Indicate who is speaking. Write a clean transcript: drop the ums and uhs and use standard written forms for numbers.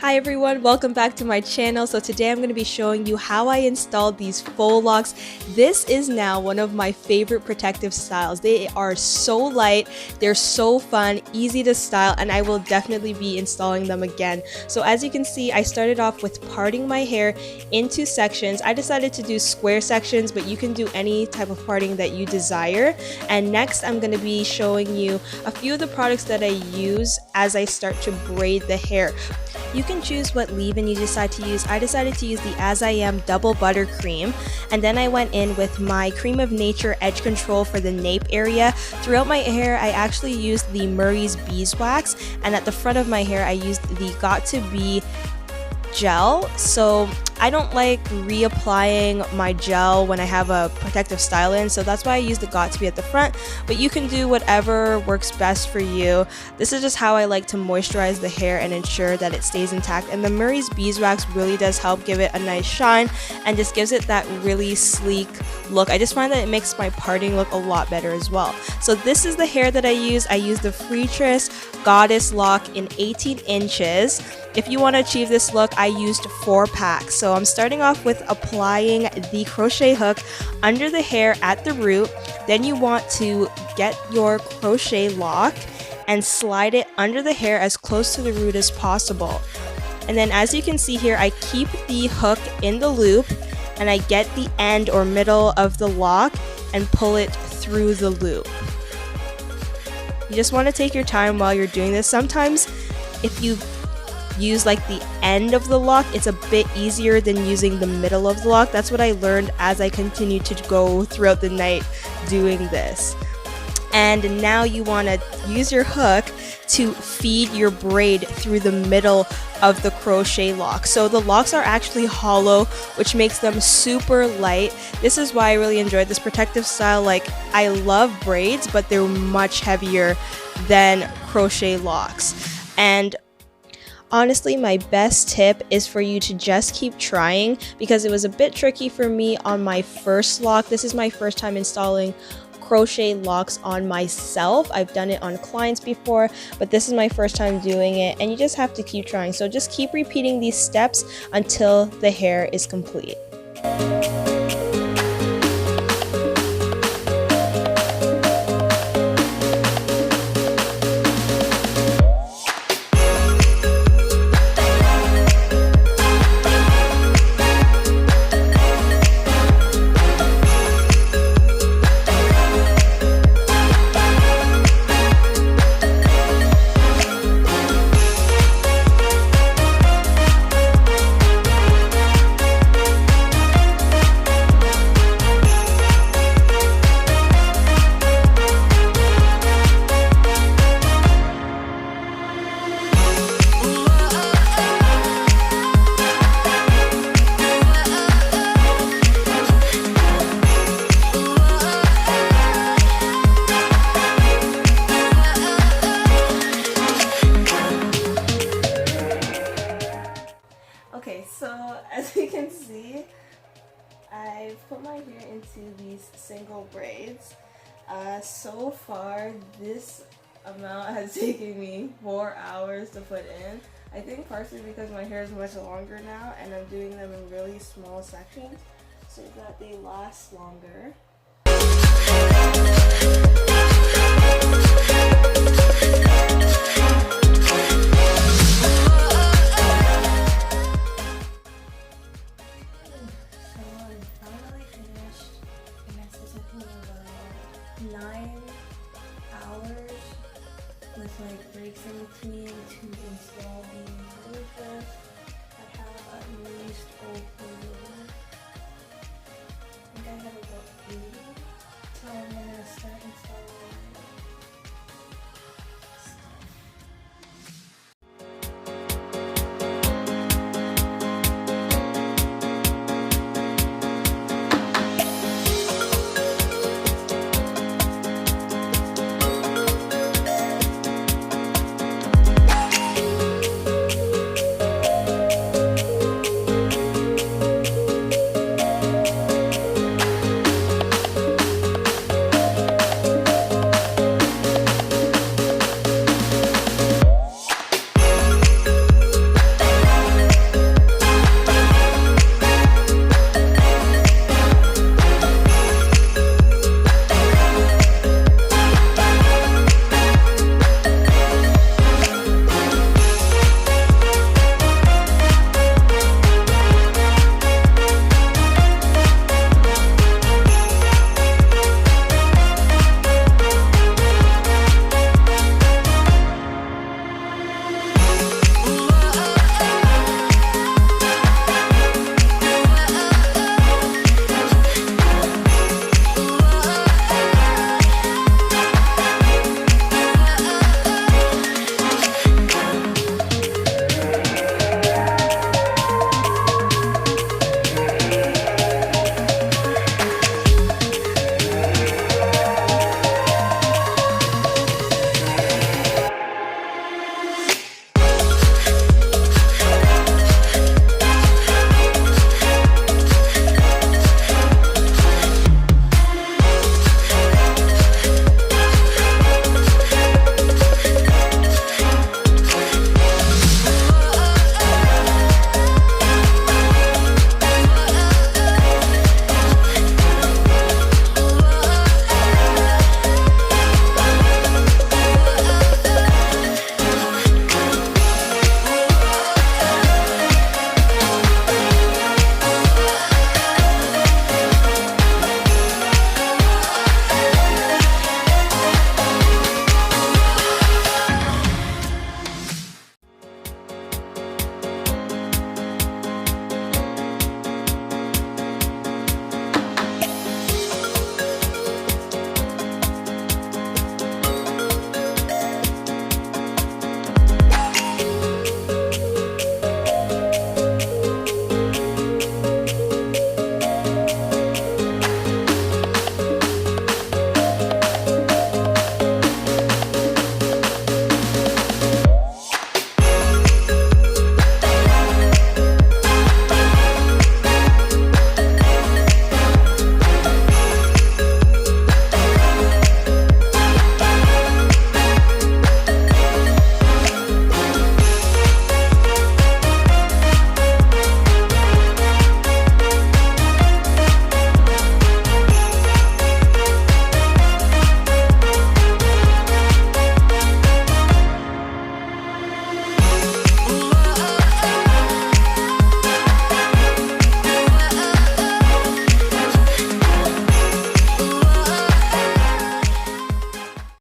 Speaker 1: Hi everyone, welcome back to my channel. So today I'm going to be showing you how I installed these faux locks. This is now one of my favorite protective styles. They are so light, they're so fun, easy to style, and I will definitely be installing them again. So as you can see, I started off with parting my hair into sections. I decided to do square sections, but you can do any type of parting that you desire. And next I'm going to be showing you a few of the products that I use as I start to braid the hair. You can choose what leave-in you decide to use. I decided to use the I Am Doublebutter cream, and then I went in with my Cream of Nature edge control for the nape area. Throughout my hair, I actually used the Murrays Beeswax, and at the front of my hair, I used the Got To Be gel. So I don't like reapplying my gel when I have a protective style in, so that's why I use the Got To Be at the front, but you can do whatever works best for you. This is just how I like to moisturize the hair and ensure that it stays intact, and the Murray's Beeswax really does help give it a nice shine and just gives it that really sleek look. I just find that it makes my parting look a lot better as well. So this is the hair that I use. I use the Freetress Goddess Lock in 18 inches. If you want to achieve this look, I used 4 packs. So I'm starting off with applying the crochet hook under the hair at the root. Then you want to get your crochet lock and slide it under the hair as close to the root as possible. And then as you can see here, I keep the hook in the loop and I get the end or middle of the lock and pull it through the loop. You just want to take your time while you're doing this. Sometimes if you use like the end of the lock, it's a bit easier than using the middle of the lock. That's what I learned as I continued to go throughout the night doing this. And now you want to use your hook to feed your braid through the middle of the crochet lock. So the locks are actually hollow, which makes them super light. This is why I really enjoyed this protective style. Like, I love braids, but they're much heavier than crochet locks. And honestly, my best tip is for you to just keep trying, because it was a bit tricky for me on my first lock. This is my first time installing crochet locks on myself. I've done it on clients before, but this is my first time doing it, and you just have to keep trying. So just keep repeating these steps until the hair is complete. Okay, so as you can see, I've put my hair into these single braids. So far, this amount has taken me 4 hours to put in. I think partially because my hair is much longer now and I'm doing them in really small sections so that they last longer. About 9 hours with like breaks in between to install the Freetress. I have at least over